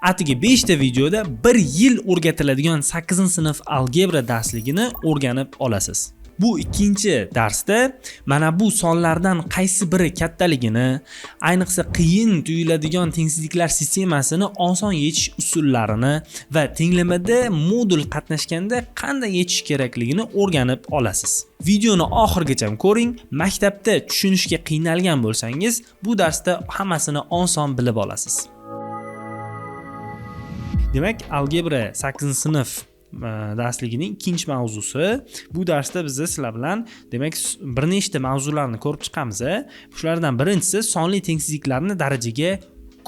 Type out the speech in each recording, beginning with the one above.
Atigi 5 ta videoda 1 yil o'rgatiladigan 8-sinf algebra darsligini o'rganib olasiz. Bu ikkinchi darsda mana bu sonlardan qaysi biri kattaligini, ayniqsa qiyin tuyuladigan tengsizliklar sistemasini oson yechish usullarini va tenglamada modul qatnashganda qanday yechish kerakligini o'rganib olasiz. Videoni oxirigacha ko'ring. Maktabda tushunishga qiynalgan bo'lsangiz, bu darsda hammasini oson bilib olasiz. Demak, algebra 8-sinf darsligining ikkinchi mavzusi. Bu darsda biz sizlar bilan demak bir nechta mavzularni ko'rib chiqamiz. Shulardan birinchisi sonli tengsizliklarni darajaga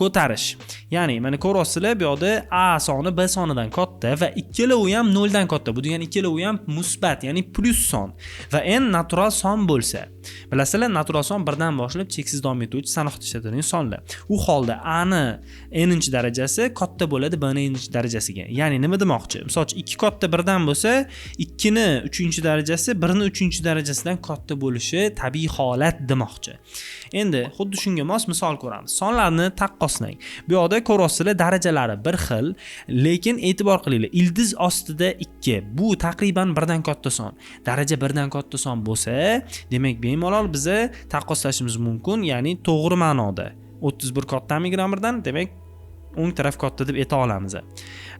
ko'tarish. Ya'ni mana ko'ryapsizlar, bu yerda a soni b sonidan katta va ikkalovi ham 0 dan katta. Bu degani ikkalovi ham musbat, ya'ni plus son va n natural son bo'lsa, bilasizlar, natural son 1 dan boshlab cheksiz davom etuvchi sanoqda ishlatiladigan sonlar. U holda a ni n-chi darajasi katta bo'ladi b ni n-chi darajasiga. Ya'ni nima demoqchi? Masalan, 2 katta 1 dan bo'lsa, 2 ni 3-chi darajasi 1 ni 3-chi darajasidan katta bo'lishi tabiiy holat demoqchi. Endi xuddi shunga mos misol ko'ramiz. Sonlarni taqqoslang. Bu yerda ko'ryapsizlar, darajalari bir xil, lekin e'tibor qilinglar, ildiz ostida 2. Bu taqriban 1 dan katta son. Daraja 1 dan katta son bo'lsa, demak bemalol biza taqqoslashimiz mumkin, ya'ni to'g'ri ma'noda 31 kattami grammardan, demak o'ng taraf katta deb ayta olamiz.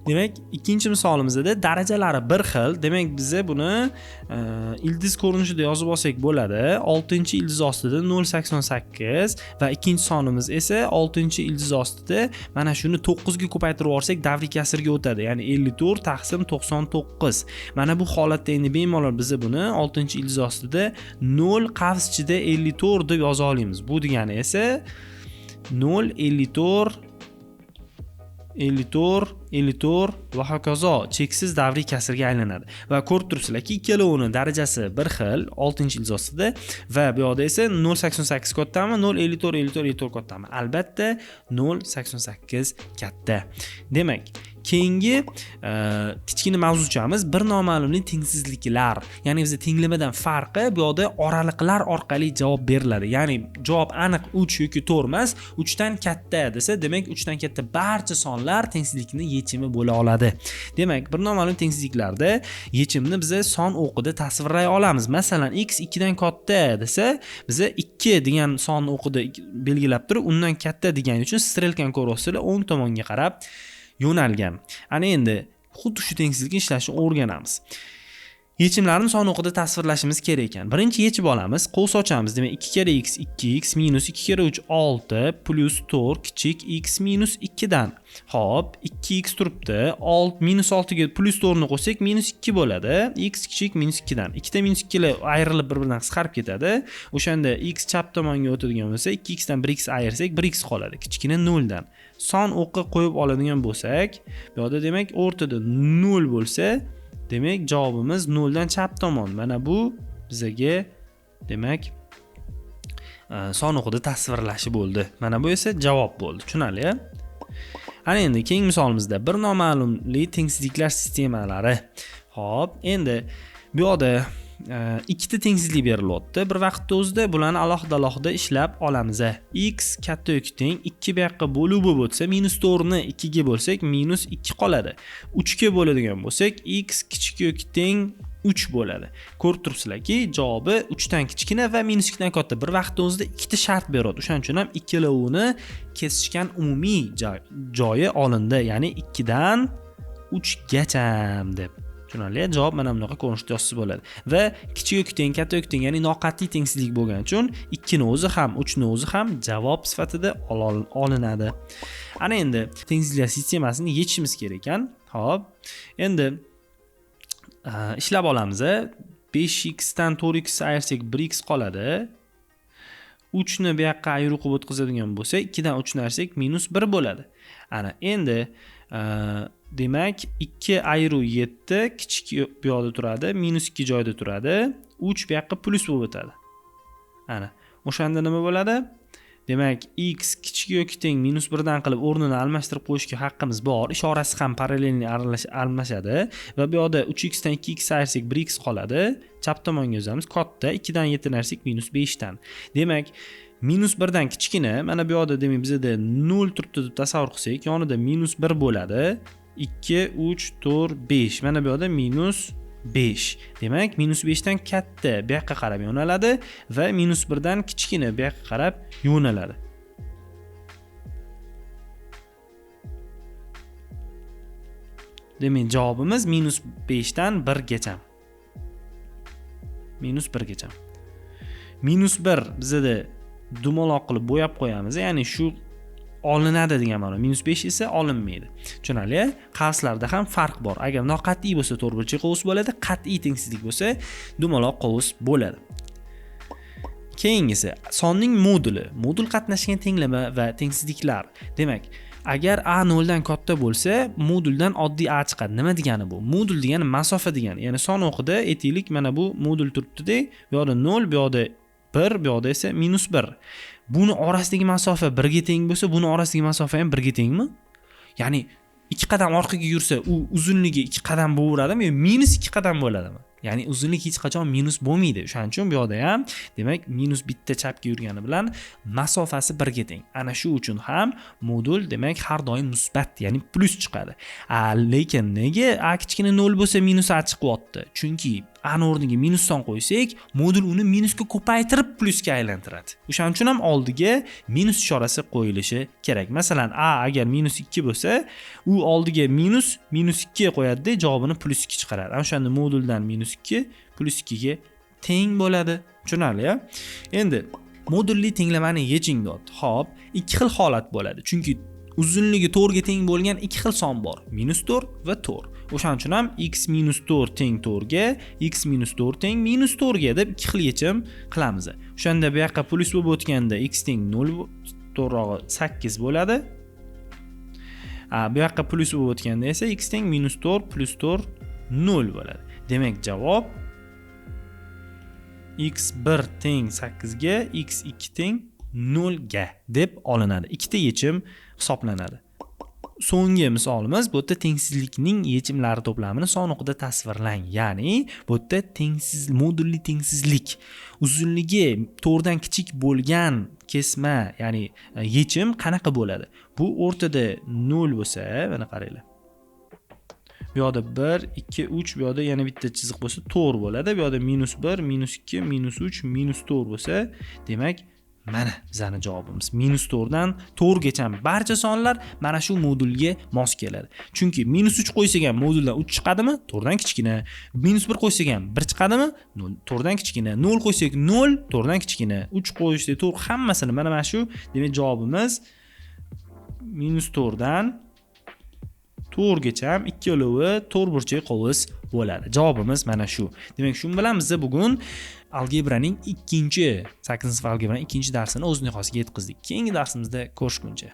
Demak, ikkinchi misolimizda darajalari bir xil. Demak, biz buni ildiz ko'rinishida yozib olsak bo'ladi. 6-ildiz ostida 0.88 va ikkinchi sonimiz esa 6-ildiz ostida mana shuni 9 ga ko'paytirib yuborsak davriy kasrga o'tadi. Ya'ni 54 taqsim 99. Mana bu holatda endi bemalol biz buni 6-ildiz ostida 0 qavs ichida 54 deb yoza olamiz. Bu degani esa 54 va hokazo cheksiz davriy kasrga aylanadi. Va ko'rib turibsizlarki, ikkalovining darajasi bir xil 6-ildiz ostida va bu yoqda esa 0.88 kattami, 0.54 kattami? Albatta 0.88 katta. Demak, keyingi kichkina mavzuchamiz bir noma'lumli tengsizliklar. Ya'ni biz tenglamadan farqi bu yoqda oraliqlar orqali javob beriladi. Ya'ni javob aniq 3 yoki 4 emas, 3 dan katta desa, demak 3 dan katta barcha sonlar tengsizlikning yechimi bo'la oladi. Demak, bir noma'lum tengsizliklarda yechimni biz son o'qida tasvirlay olamiz. Masalan, x 2 dan katta desa, biz 2 degan son o'qida belgilab turib, undan katta degani uchun strelkani ko'ryapsizlar, o'ng tomonga qarab yo'nalgan. Ana endi xuddi shu tengsizlikni ishlashni o'rganamiz. Yechimlarni son o'qida tasvirlashimiz kerak ekan. Birinchi yechib olamiz, qovus ochamiz. Demak, 2 kere x 2x minus 2 kere 3 6 plus 4 kichik x minus 2 dan. Xo'p, 2x turibdi. 6 minus 6 ga plus 4 ni qo'shsak minus 2 bo'ladi. X kichik minus 2 dan. 2 ta minus 2 lar ayrilib bir-biridan qisqarib ketadi. O'shanda x chap tomonga o'tadigan bo'lsa, 2x dan 1x ayirsak 1x qoladi, kichkina 0 dan. Son o'qqa qo'yib oladigan bo'lsak, bu yerda demak o'rtada 0 bo'lsa, demak javobimiz 0 dan chap tomon. Mana bu bizaga demak son o'qida tasvirlashi bo'ldi. Mana bu esa javob bo'ldi. Tushunarli? Ana endi keyingi misolimizda bir noma'lumli tengsizliklar sistemalari. Xo'p, endi bu yerda ikkita tengsizlik berilyapti. Bir vaqtda o'zida bularni alohida ishlab olamiz. X katta yoki teng 2 bu yoqqa bo'lib o'tsa, -4 ni 2 ga bo'lsak -2 qoladi. 3 ga bo'ladigan bo'lsak, x kichik yoki teng 3 bo'ladi. Ko'rib turibsizlarki, javobi 3 dan kichkina va -2 dan katta. Bir vaqtda o'zida ikkita shart beradi. O'shaning uchun ham ikkalovini kesishgan umumiy joyi olindi. Ya'ni 2 dan 3 gacha deb. Tushunarli? Javob mana bunaqa ko'rinishda yozsa bo'ladi. Va kichik yoki teng, katta yoki teng, ya'ni noqat'iy tengsizlik bo'lgani uchun 2 ni o'zi ham, 3 ni o'zi ham javob sifatida olinadi. Ana endi tengsizliklar sistemasini yechishimiz kerak ekan. Xo'p, endi ishlab olamiz. 5x dan 4x ayirsak 1x qoladi. 3 ni bu yoqqa ayru qilib o'tkazadigan bo'lsa, 2 dan 3 ni ayirsak -1 bo'ladi. Ana endi demak 2 ayru 7 kichik bu yoqda turadi, -2 joyda turadi. 3 bu yoqqa plus bo'lib o'tadi. Ana, o'shanda nima bo'ladi? Demak, x kichik yoki teng -1 dan qilib o'rnini almashtirib qo'yishga haqqimiz bor. Ishorasi ham parallelni almashadi va bu yoqda 3x dan 2x ayirsak 1x qoladi. Chap tomonga yozamiz. Katta 2 dan 7 ni ayirsak -5 dan. Demak, minus 1 dan kichkina, mana bu yerda demak bizda 0 turibdi deb tasavvur qilsak, yonida minus 1 bo'ladi. 2, 3, 4, 5. Mana bu yerda minus 5. Demak, minus 5 dan katta bu yoqqa qarab yo'naladi va minus 1 dan kichkina bu yoqqa qarab yo'naladi. Demak, javobimiz minus 5 dan 1 gacha. Minus 1 gacha. Minus 1 bizda dumaloq qilib bo'yab qo'yamiz. Ya'ni shu olinadi degan ma'no. Minus 5 esa olinmaydi. Tushunarli? Qavslarda ham farq bor. Agar noqat'iy bo'lsa to'rtburchak qovus bo'ladi, qat'iy tengsizlik bo'lsa dumaloq qovus bo'ladi. Keyingisi sonning moduli. Modul qatnashgan tenglama va tengsizliklar. Demak, agar a 0 dan katta bo'lsa, moduldan oddiy a chiqadi. Nima degani bu? Modul degani masofa degani. Ya'ni son o'qida aytaylik, mana bu modul turibdi-da, bu yoqda 0, bu yoqda 1, bu yoqda esa minus 1. Buni orasidagi masofa 1 ga teng bo'lsa, buni orasidagi masofa ham 1 ga tengmi? Ya'ni 2 qadam orqaga yursa, u uzunligi 2 qadam bo'laveradimi yo minus 2 qadam bo'ladimi? Ya'ni uzunlik hech qachon minus bo'lmaydi. Shuning uchun bu yerda ham demak minus bitta chapga yurgani bilan masofasi 1 ga teng. Ana shu uchun ham modul demak har doim musbat, ya'ni plus chiqadi. Lekin nega a kichkina 0 bo'lsa minus a chiqyapti? Chunki a ni o'rniga minusdan qo'ysak, modul uni minusga ko'paytirib plusga aylantiradi. O'shaning uchun ham oldiga minus ishorasi qo'yilishi kerak. Masalan, a agar minus 2 bo'lsa, u oldiga minus 2 qo'yadi-da, javobini plus 2 chiqaradi. Ana o'shanda moduldan minus 2 plus 2 ga teng bo'ladi. Tushunarli-a? Endi modulli tenglamani yeching dot. Xo'p, ikki xil holat bo'ladi. Chunki uzunligi 4 ga teng bo'lgan ikki xil son bor. Minus 4 va 4. O'shaning uchun ham x minus 4 teng 4 ga, x minus 4 teng minus 4 ga deb ikki xil yechim qilamiz. O'shanda bu yoqqa plus bo'lib o'tganda x teng 0, to'g'rirog'i 8 bo'ladi. Bu yoqqa plus bo'lib o'tganda esa x teng minus 4 plus 4 0 bo'ladi. Demak, javob x1 teng 8 ga, x2 teng 0 ga deb olinadi. Ikkita yechim hisoblanadi. So'nggi misolimiz bu yerda tengsizlikning yechimlari to'plamini son o'qida tasvirlang. Ya'ni bu yerda modulli tengsizlik uzunligi 4 dan kichik bo'lgan kesma, ya'ni yechim qanaqa bo'ladi? Bu o'rtada 0 bo'lsa, mana qaranglar. Bu yoqda 1, 2, 3, bu yoqda yana bitta chiziq bo'lsa 4 bo'ladi. Bu yoqda minus 1, minus 2, minus 3, minus 4 bo'lsa, demak mana bizning javobimiz minus 4 dan 4 gacha barcha sonlar mana shu modulga mos keladi. Chunki minus 3 qo'ysak ham moduldan 3 chiqadimi? 4 dan kichkina. Minus 1 qo'ysak ham 1 chiqadimi? 4 dan kichkina. 0 qo'ysak 0, 4 dan kichkina. 3 qo'yishda 4 hammasini mana shu. Demak, javobimiz minus 4 dan 4 gacha ikkalovi to'rtburchak qovus bo'ladi. Javobimiz mana shu. Demak, shu bilan biz bugun algebraning 8-sinf algebraning 2-darsini o'z nihoyasiga yetkazdik. Keyingi darsimizda ko'rishguncha